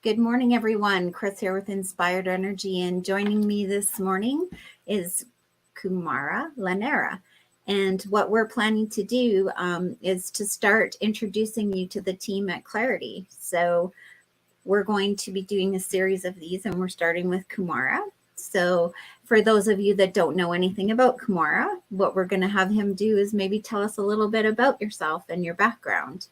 Good morning, everyone. Kris here with Inspired Energy, and joining me this morning is Kumara Llanera. And what we're planning to do is to start introducing you to the team at Clair-i-Tea. So we're going to be doing a series of these, and we're starting with Kumara. So for those of you that don't know anything about Kumara, what we're going to have him do is maybe tell us a little bit about yourself and your background.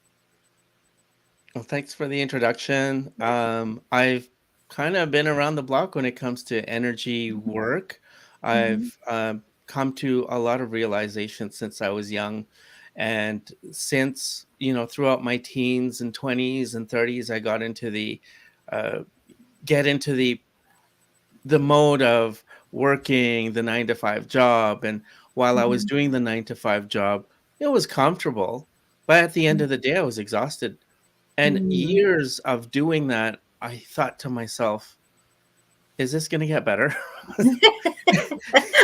Well, thanks for the introduction. I've kind of been around the block when it comes to energy work. Mm-hmm. I've come to a lot of realizations since I was young. And since, throughout my teens and 20s and 30s, I got into uh, get into the mode of working the 9 to 5 job. And while I was Mm-hmm. doing the 9 to 5 job, it was comfortable. But at the end of the day, I was exhausted. And Mm-hmm. years of doing that, I thought to myself, is this going to get better?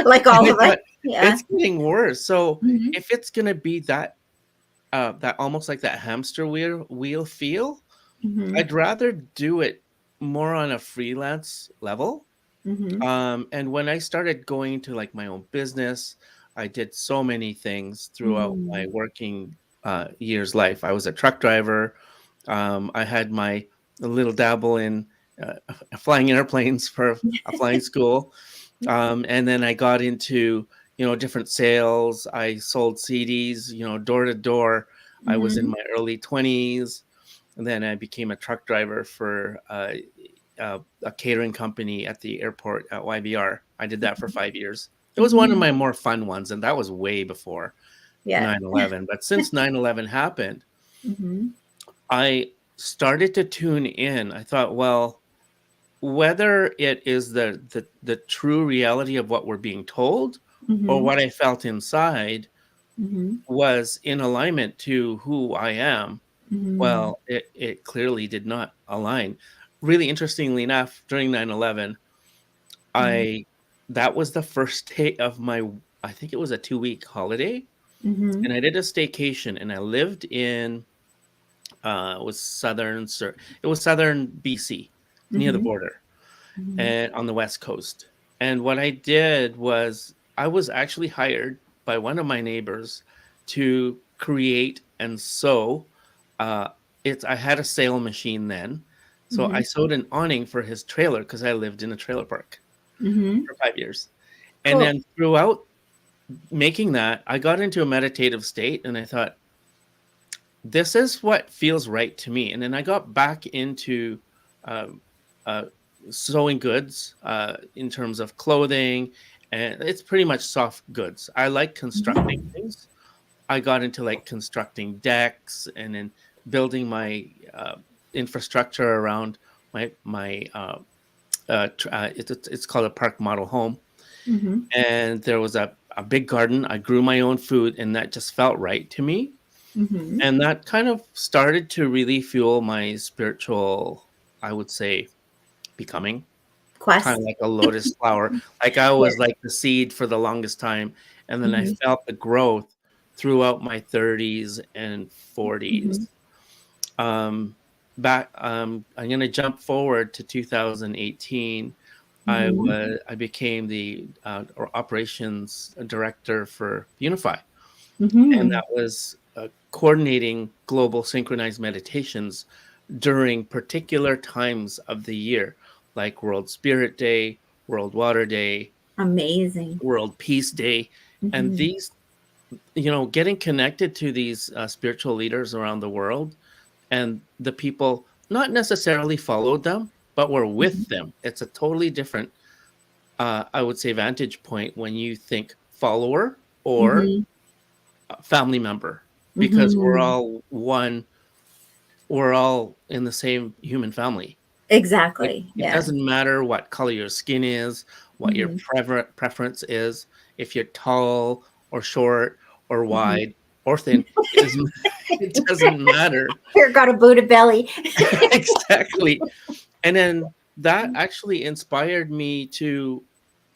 Like And all I of us. thought, Yeah. it's getting worse. So Mm-hmm. if it's going to be that almost like that hamster wheel feel, Mm-hmm. I'd rather do it more on a freelance level. Mm-hmm. And when I started going into like my own business, I did so many things throughout Mm-hmm. my working years life. I was a truck driver. I had my little dabble in flying airplanes for a flying school. And then I got into, different sales. I sold CDs, door to door. I was in Mm-hmm. my early 20s. And then I became a truck driver for a catering company at the airport at YVR. I did that for 5 years. It was one of Mm-hmm. my more fun ones, and that was way before Yeah. 9/11. But since 9/11 happened, Mm-hmm. I started to tune in. I thought, well, whether it is the true reality of what we're being told or Mm-hmm. what I felt inside Mm-hmm. was in alignment to who I am, Mm-hmm. well, it clearly did not align. Really interestingly enough, during 9/11, I that was the first day of I think it was a 2-week holiday, Mm-hmm. and I did a staycation, and I lived in it was southern BC, near the Mm-hmm. border Mm-hmm. and on the west coast. And what I did was I was actually hired by one of my neighbors to create and sew. Uh, I had a sail machine then, so I Mm-hmm. sewed an awning for his trailer because I lived in a trailer park Mm-hmm. for 5 years. And Cool. then throughout making that, I got into a meditative state, and I thought, this is what feels right to me. And then I got back into uh, uh, sewing goods in terms of clothing, and it's pretty much soft goods. I like constructing Mm-hmm. things. I got into like constructing decks and then building my infrastructure around it's called a park model home. Mm-hmm. And there was a big garden. I grew my own food, and that just felt right to me. Mm-hmm. And that kind of started to really fuel my spiritual, I would say, becoming kind of Quest. like a lotus flower. Like I Yeah. was like the seed for the longest time. And then I Mm-hmm. felt the growth throughout my 30s and Mm-hmm. 40s. Um, I'm going to jump forward to 2018. Mm-hmm. I became the operations director for Unify, and Mm-hmm. that was coordinating global synchronized meditations during particular times of the year, like World Spirit Day, World Water Day, Amazing. World Peace Day. And Mm-hmm. these, getting connected to these spiritual leaders around the world, and the people not necessarily followed them, but were Mm-hmm. with them. It's a totally different, I would say, vantage point when you think follower or Mm-hmm. family member, because we're Mm-hmm. all one, we're all in the same human family. Like, Exactly. it Yeah. doesn't matter what color your skin is, what your Mm-hmm. preference is, if you're tall or short or Mm-hmm. wide or thin. It doesn't it doesn't matter. Here, got a Buddha belly. Exactly. And then that actually inspired me to,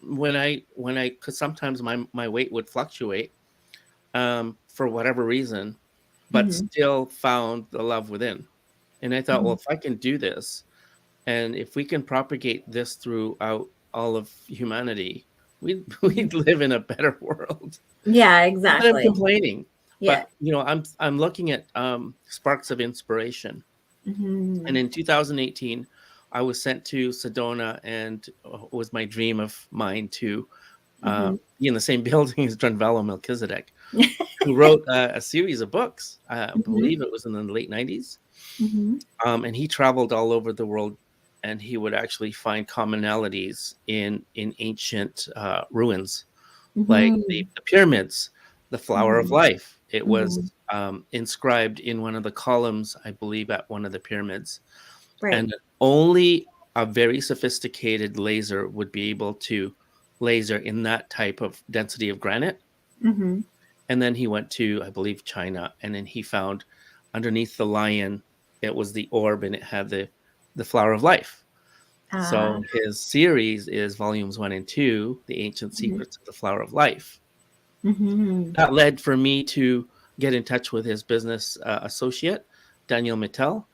when I because sometimes my weight would fluctuate for whatever reason, but Mm-hmm. still found the love within. And I thought, well, if I can do this, And if we can propagate this throughout all of humanity, we'd, Mhm. we'd live in a better world. Yeah, Not that I'm exactly. complaining, Yeah. but I'm looking at sparks of inspiration. And Mhm. in 2018, I was sent to Sedona, and it was my dream of mine to Mhm. be in the same building as Drunvalo Melchizedek, who wrote a series of books. I Mhm. believe it was in the late 90s. Mhm. And he traveled all over the world, and he would actually find commonalities in ancient ruins, like Mhm. the pyramids, the flower of Mhm. life. It Mhm. was inscribed in one of the columns, I believe, at one of the pyramids, Right. and only a very sophisticated laser would be able to laser in that type of density of granite. Mhm. And then he went to, I believe, China, and then he found underneath the lion, it was the orb, and it had the flower of life. Ah. So his series is volumes 1 and 2, The Ancient Mhm. Secrets of the Flower of Life. Mhm. That led for me to get in touch with his business associate, Daniel Mittel,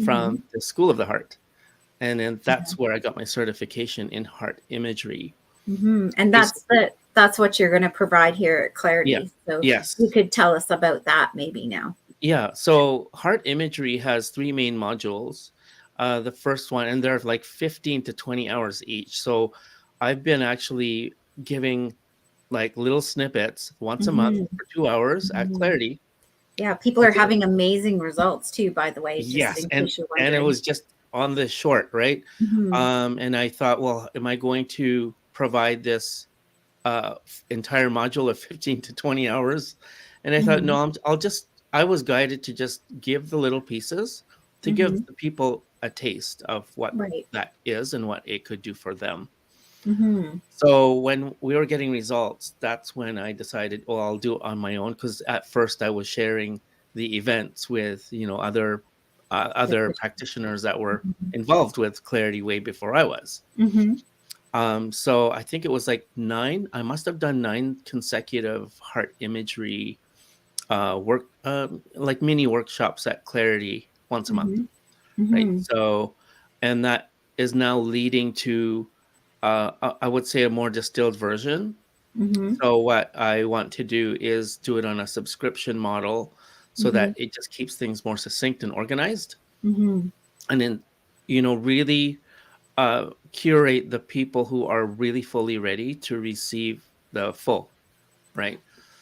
from Mhm. the School of the Heart. And then Mhm. that's where I got my certification in heart imagery. Mhm. And Basically, that's what you're going to provide here at yeah, Clair-i-Tea. So you yes. could tell us about that maybe now. Yeah, so heart imagery has three main modules. The first one, and they're like 15 to 20 hours each. So I've been actually giving like little snippets once a month Mhm. for 2 hours at Mhm. Clair-i-Tea. Yeah, people I are think having amazing results too, by the way, just yes, in case you're and it wondering. was just on the short, right? Mhm. And I thought, well, am I going to provide this entire module of 15 to 20 hours? And I thought, no, Mhm. I was guided to just give the little pieces to give Mhm. the people a taste of what Right. that is and what it could do for them. Mhm. So when we were getting results, that's when I decided, well, I'll do it on my own. Because at first I was sharing the events with, other practitioners that were Mhm. involved with Clarity way before I was. Mhm. So I think it was like nine. I must have done 9 consecutive heart imagery work, like mini workshops at Clarity once a month, Mhm. right? Mhm. So, and that is now leading to, I would say, a more distilled version. Mhm. So what I want to do is do it on a subscription model, so that Mhm. it just keeps things more succinct and organized, Mhm. and then really curate the people who are really fully ready to receive the full, right?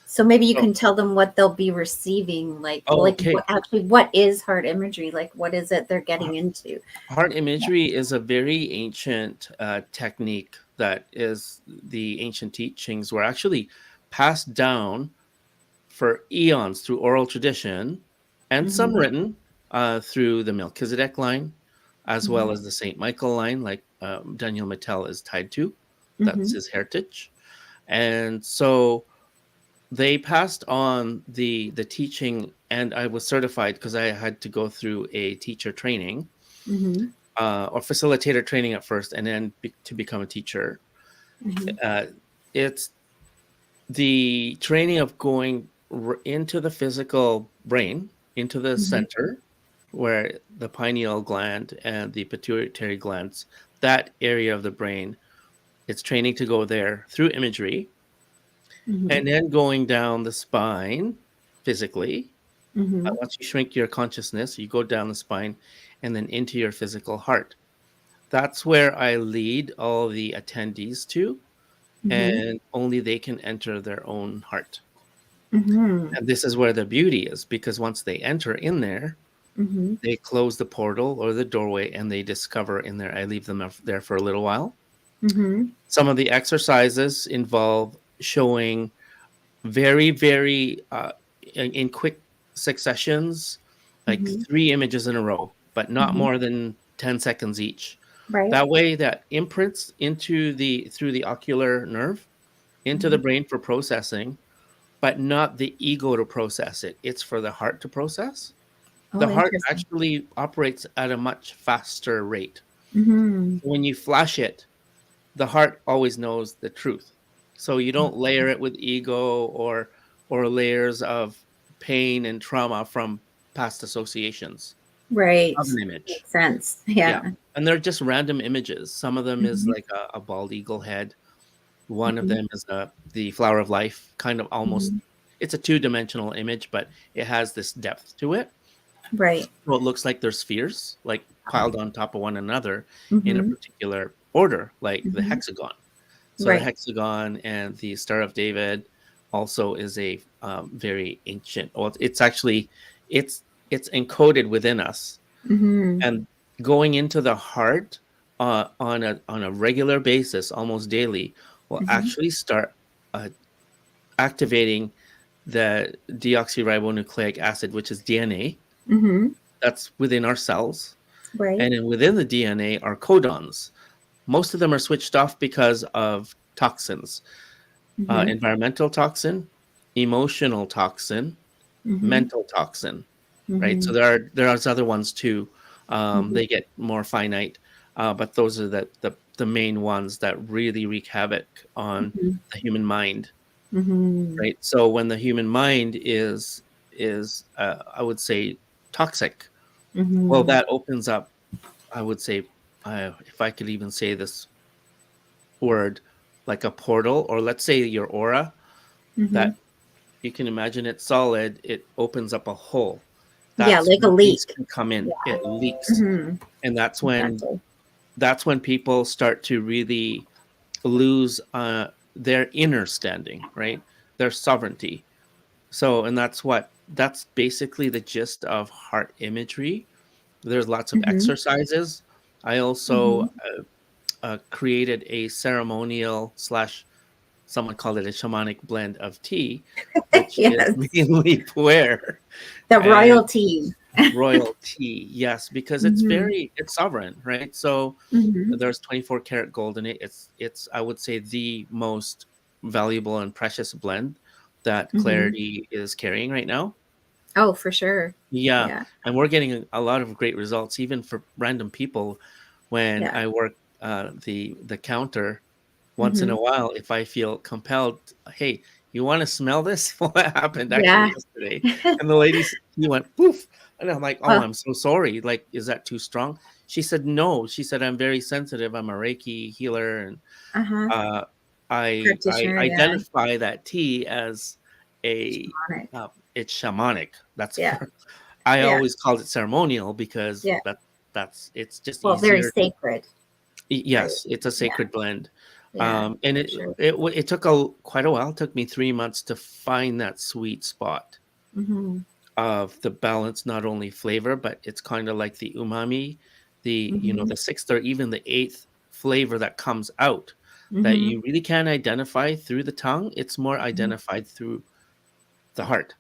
So maybe you So, can tell them what they'll be receiving, like okay, what is heart imagery? Like what is it they're getting into? heart imagery is a very ancient technique that is the ancient teachings were actually passed down for eons through oral tradition, and some Mhm. written through the Melchizedek line, as well Mhm. as the Saint Michael line, like Daniel Mattel is tied to. That's Mhm. his heritage. And so they passed on the teaching, and I was certified because I had to go through a teacher training, Mhm. or facilitator training at first, and then to become a teacher. Mhm. Uh, it's the training of going into the physical brain, into the Mhm. center where the pineal gland and the pituitary glands, that area of the brain, it's training to go there through imagery, Mhm. and then going down the spine physically. Mhm. Once you shrink your consciousness, you go down the spine and then into your physical heart. That's where I lead all the attendees to, Mhm. and only they can enter their own heart. Mhm. And this is where the beauty is, because once they enter in there, Mhm. they close the portal or the doorway, and they discover in there. I leave them there for a little while. Mhm. Some of the exercises involve showing very, very in quick successions, like Mhm. 3 images in a row, but not Mhm. more than 10 seconds each. Right. That way, that imprints into the through the ocular nerve into the Mhm. brain for processing, but not the ego to process it. It's for the heart to process. The Oh, heart interesting. actually operates at a much faster rate. Mhm. When you flash it, the heart always knows the truth. So you don't layer it with ego or layers of pain and trauma from past associations. Right. of an image. Makes sense. Yeah. Yeah. And they're just random images. Some of them is Mhm. like a bald eagle head. One of Mhm. them is the flower of life, kind of almost, Mhm. it's a two-dimensional image, but it has this depth to it. Right. So it looks like they're spheres, like piled on top of one another in a Mhm. particular order, like the Mhm. hexagon. So the Right. hexagon and the Star of David also is a very ancient. Well, it's actually it's encoded within us, Mhm. and going into the heart on a regular basis, almost daily, will Mhm. actually start uh, activating the deoxyribonucleic acid, which is DNA, Mhm. that's within our cells. Right. And then within the DNA are codons. Most of them are switched off because of toxins, Mhm. environmental toxin, emotional toxin, Mhm. mental toxin, right? So Mhm. there's other ones too. Mhm. They get more finite, but those are the main ones that really wreak havoc on Mhm. the human mind, Mhm. right? So when the human mind is I would say toxic, well, Mhm. that opens up, I would say, if I could even say this word, like a portal, or let's say your aura, that Mhm. you can imagine it solid, it opens up a hole. Yeah, That's like a where things leak. can come in. Yeah. It leaks. Mhm. And Exactly. that's when people start to really lose their inner standing, right? Their sovereignty. So, and that's basically the gist of heart imagery. There's lots of Mhm. exercises. I also Mhm. created a ceremonial slash, someone called it a shamanic blend of tea, which is Yes. mainly puer The and royalty. royal tea. Yes, because Mhm. it's sovereign, right? So Mhm. there's 24 karat gold in it. It's I would say the most valuable and precious blend that Mhm. Clair-i-Tea is carrying right now. Oh, for sure. Yeah, Yeah. and we're getting a lot of great results, even for random people. When Yeah. I work the counter, once in a Mhm. while, if I feel compelled, hey, you want to smell this? What happened Yeah. actually yesterday? And the lady, he went poof, and I'm like, oh, Oh, I'm so sorry. Like, is that too strong? She said, no. She said, I'm very sensitive. I'm a Reiki healer, and uh-huh. uh, I Practitioner, yeah. identify that tea as a Shamanic. it's shamanic. That's Yeah. I Yeah. always called it ceremonial because Yeah. that's it's just Well, very easier. sacred, right? Yes, it's a Yeah. sacred blend. Yeah. And For sure. it took a quite a while. It took me 3 months to find that sweet spot Mhm. of the balance, not only flavor, but it's kind of like the umami, the Mhm. the sixth or even the eighth flavor that comes out that Mhm. you really can't identify through the tongue. It's more Mhm. identified through the heart.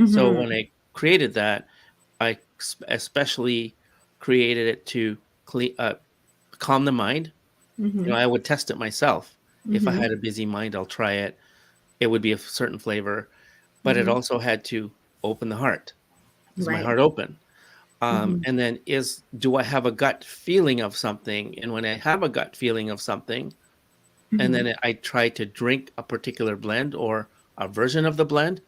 So Mhm. when I created that, I especially created it to calm the mind. Mhm. I would test it myself. If I Mhm. had a busy mind, I'll try it. It would be a certain flavor, but it Mhm. also had to open the heart. Is my Right. heart open? Mhm. And then do I have a gut feeling of something? And when I have a gut feeling of something, and Mhm. then I try to drink a particular blend or a version of the blend,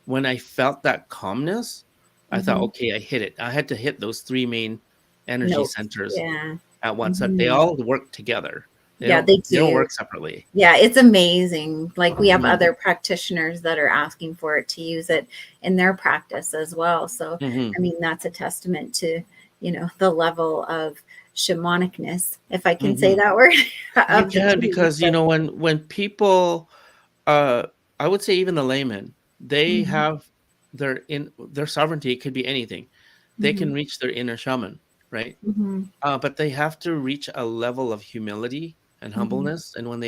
when I felt that calmness, I thought, Mhm. okay, I hit it. I had to hit those three main energy Notes. centers Yeah. at once. That they Mhm. all work together. Yeah, they They don't do. work separately. Yeah, it's amazing. Like we have Mhm, other practitioners that are asking for it to use it in their practice as well. So, mhm. I mean, that's a testament to, the level of shamanicness, if I can say Mhm. that word, You of the can tea. because, So, when people, uh, I would say even the layman, they mhm, have their sovereignty. It could be anything. They can mhm, reach their inner shaman, right? mhm, But they have to reach a level of humility and mhm, humbleness. And when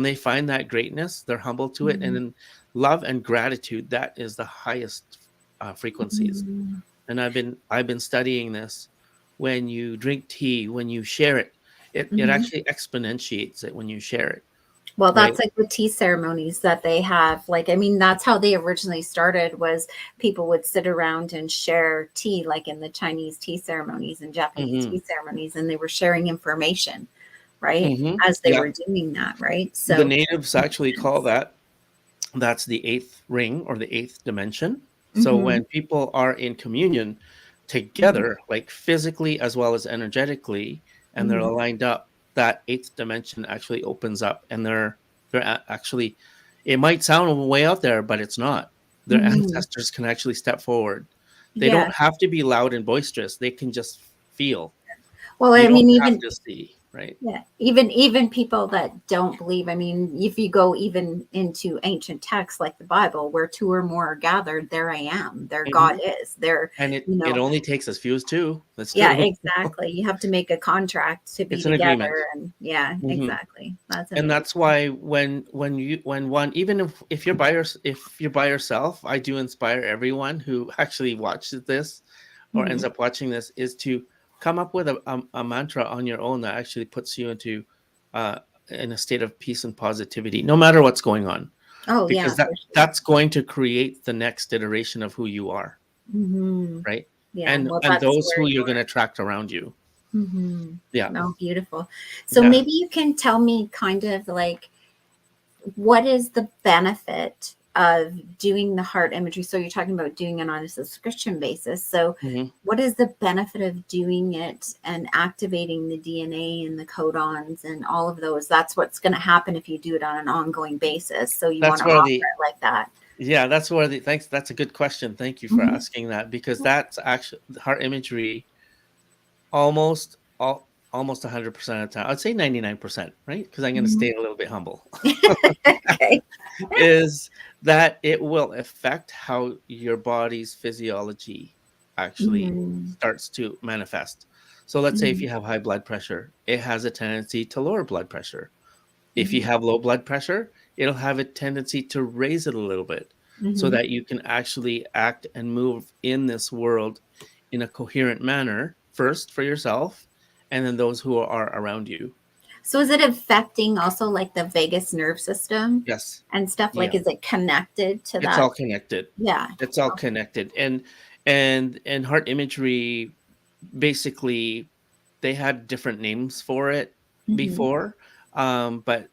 they find that greatness, they're humble to it. And mhm, then love and gratitude, that is the highest frequencies. mhm, And I've been studying this. When you drink tea, when you share it, it mhm. actually exponentiates it when you share it, Well, right? that's like the tea ceremonies that they have. Like, I mean, that's how they originally started was people would sit around and share tea, like in the Chinese tea ceremonies and Japanese Hmm. tea ceremonies, and they were sharing information, right? Hmm. As they Yeah. were doing that, right? The So, natives actually call that's the eighth ring or the eighth dimension. So mm-hmm, when people are in communion, together, like physically as well as energetically, and they're Mhm. aligned up, that eighth dimension actually opens up, and actually, it might sound way out there, but it's not. Their Mhm. ancestors can actually step forward. They Yeah. don't have to be loud and boisterous. They can just feel. Well, You I don't mean, have even to see, right? yeah, even people that don't believe. I mean, if you go even into ancient texts like the Bible, where two or more are gathered, there I am. There God Mhm. is. There, And it you it know. only takes as few as two. That's Yeah, true. exactly. You have to make a contract to be It's an agreement. together, and yeah, Mhm. exactly. That's And amazing. that's why when one, even if you're by yourself, I do inspire everyone who actually watches this or ends Mhm. up watching this, is to come up with a mantra on your own that actually puts you into uh in a state of peace and positivity, no matter what's going on, Oh because yeah, that for sure. that's going to create the next iteration of who you are, Mhm. right? Yeah. And Well, and that's those where who you you're going to are. attract around you. Mhm. Yeah. Oh, beautiful. So Yeah. maybe you can tell me kind of like what is the benefit of doing the heart imagery? So you're talking about doing it on a subscription basis. So Mhm. what is the benefit of doing it and activating the DNA and the codons and all of those? That's what's going to happen if you do it on an ongoing basis. So you want That's to where offer the it like that. Yeah, that's where the thanks. That's a good question. Thank you for Mhm. asking that, because that's actually heart imagery almost almost 100% of the time. I'd say 99%, right? Because I'm going to Mhm. stay a little bit humble. Okay. Is that it will affect how your body's physiology actually Mhm. starts to manifest. So let's say if Mhm. you have high blood pressure, it has a tendency to lower blood pressure. If you Mhm. have low blood pressure, it'll have a tendency to raise it a little bit, so Mhm. that you can actually act and move in this world in a coherent manner, first for yourself, and then those who are around you. So is it affecting also like the vagus nerve system Yes. and stuff? Like, Yeah. is it connected to It's all that? connected. Yeah. It's all Okay. connected. And heart imagery, basically, they had different names for it Mhm. before, but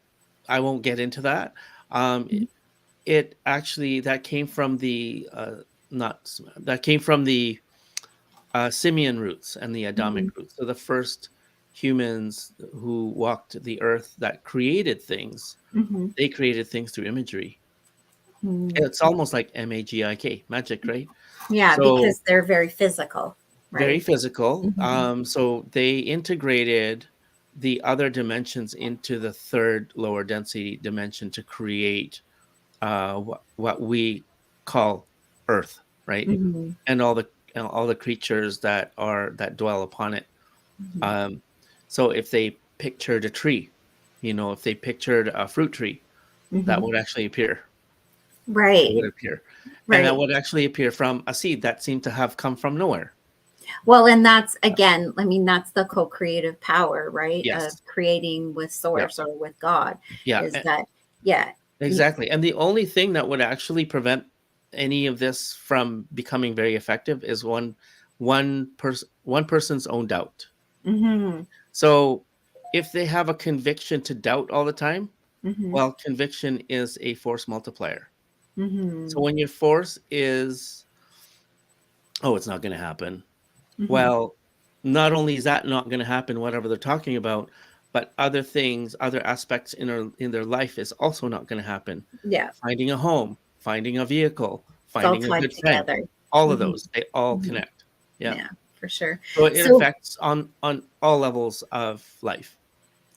I won't get into that. Mhm. It actually, that came from the not s- that came from the simian roots and the Adamic Mhm. roots. So the first humans who walked the earth that created things, Mhm. they created things through imagery. Mhm. It's almost like magik, magic, right? Yeah, So because they're very physical, very right? physical. Mhm. So they integrated the other dimensions into the third lower density dimension to create what we call Earth, right? Mhm. And all the creatures that dwell upon it. Mhm. Um, so if they pictured a tree, if they pictured a fruit tree, that Mhm. would actually appear. It Right. would appear, and that Right. would actually appear from a seed that seemed to have come from nowhere. Well, and that's again, I mean, that's the co-creative power, right? Of Yes. creating with Yeah. source or with God Yeah. is that, yeah. You, Exactly. And the only thing that would actually prevent any of this from becoming very effective is one person's own doubt. mhm. So if they have a conviction to doubt all the time, Mhm. well, conviction is a force multiplier. So Mhm. when your force is, oh, it's not going to happen. Mhm. Well, not only is that not going to happen, whatever they're talking about, but other things, other aspects in their life is also not going to happen. Yeah. Finding a home, finding a vehicle, It's all finding a tied good friend, together. all of Mhm. those, they all Mhm. connect. Yeah. Yeah, for sure. So it So affects on all levels of life.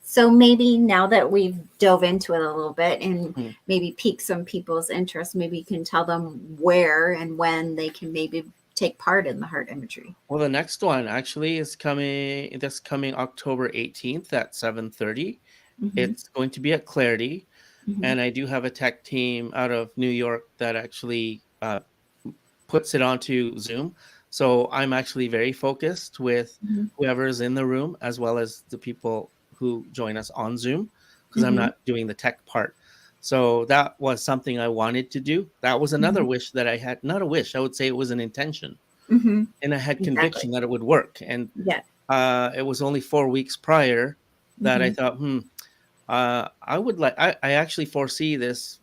So maybe now that we've dove into it a little bit and Mm. maybe pique some people's interest, maybe you can tell them where and when they can maybe take part in the heart imagery. Well, the next one actually is coming October 18th at 7:30. Hmm. It's going to be at Clair-i-Tea, Hmm. and I do have a tech team out of New York that actually puts it onto Zoom. So I'm actually very focused with Hmm. whoever's in the room, as well as the people who join us on Zoom, because I'm Hmm. not doing the tech part. So that was something I wanted to do. That was another Hmm. wish that I had. Not a wish, I would say it was an intention. Hmm. And I had Exactly. conviction that it would work. And Yeah. it was only 4 weeks prior that I Hmm. thought, I would like, I actually foresee this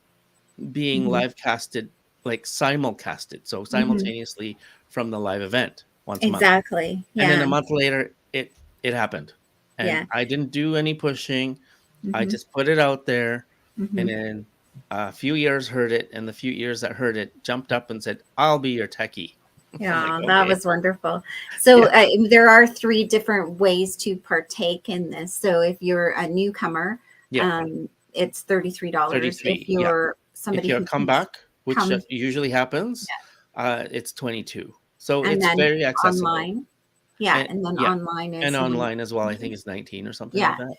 being Hmm. live casted, like simulcasted, so Hmm. simultaneously from the live event. once a month. Exactly. And then a Yeah. month later, it happened. And Yeah. I didn't do any pushing. I Hmm. just put it out there. And Hmm. then a few ears heard it. And the few ears that heard it jumped up and said, I'll be your techie. I'm like, Yeah, that okay. was wonderful. So Yeah. there are three different ways to partake in this. So if you're a newcomer, Yeah. it's $33. If 33. Yeah. you're If somebody you're a who comeback, which comes, usually happens, yeah, it's 22. So and it's then very accessible. online, yeah, And and then yeah. online And is online as well, I 19. think it's 19 or something like Yeah. that.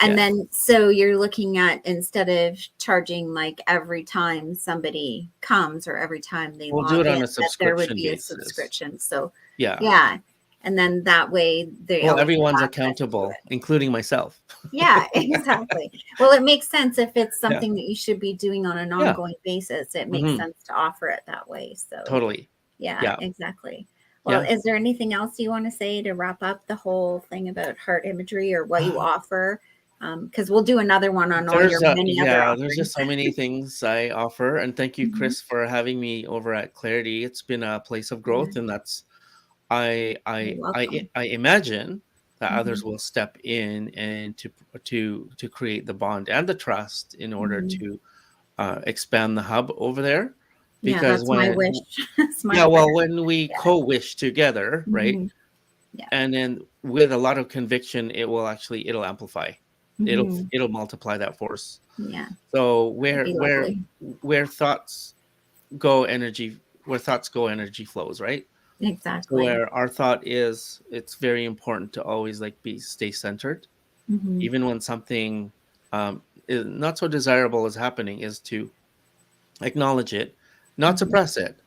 And Yeah. then, so you're looking at, instead of charging like every time somebody comes or every time they We'll do log it in, on a that there would subscription be a basis. subscription. So, Yeah. yeah. And then that way they Well, always everyone's have access to accountable, it. including myself. Yeah, exactly. Well, it makes sense if it's Yeah. something that you should be doing on an Yeah. ongoing basis. It makes Hmm. sense to offer it that way. So, Totally. yeah, Yeah. exactly. Well, Yeah. is there anything else you want to say to wrap up the whole thing about heart imagery or what you offer? Because we'll do another one on all your many other There's just offerings. so many things I offer. And thank you, Mhm. Kris, for having me over at Clair-i-Tea. It's been a place of Yeah, growth, and that's I you're I I welcome. I imagine that Hmm. others will step in and to create the bond and the trust in order Hmm. to expand the hub over there. Yeah, Because that's my when wish. That's my yeah, prayer. well, when we Yeah. co-wish together, right? Hmm. Yeah. And then with a lot of conviction, it'll amplify. Hmm. It'll multiply that force. Yeah, So that'd be lovely. where thoughts go, energy flows, right? So Exactly. where our thought is, it's very important to always like stay centered, Hmm. even when something is not so desirable is happening, is to acknowledge it, not Hmm. suppress it,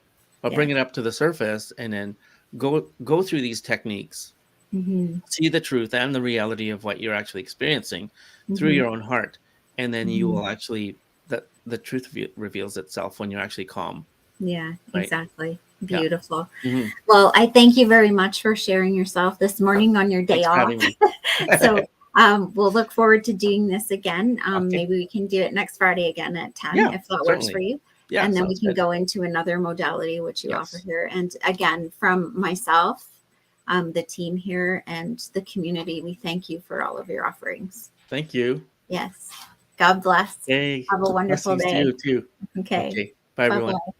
but Yeah. bring it up to the surface, and then go through these techniques, Hmm. see the truth and the reality of what you're actually experiencing through Hmm. your own heart, and then you Hmm. will actually the truth reveals itself when you're actually calm, Yeah, right? exactly. Yeah. Beautiful. Hmm. Well, I thank you very much for sharing yourself this morning on your day Thanks for off. having me. So we'll look forward to doing this again. Okay. Maybe we can do it next Friday again at 10 Yeah, if that works for certainly. you. Yeah, And then we sounds can good. go into another modality, which you offer Yes. here. And again, from myself, the team here, and the community, we thank you for all of your offerings. Thank you. Yes. God bless. Hey, Have a wonderful blessings to day. you too. Okay. Okay. Bye, Bye everyone. bye.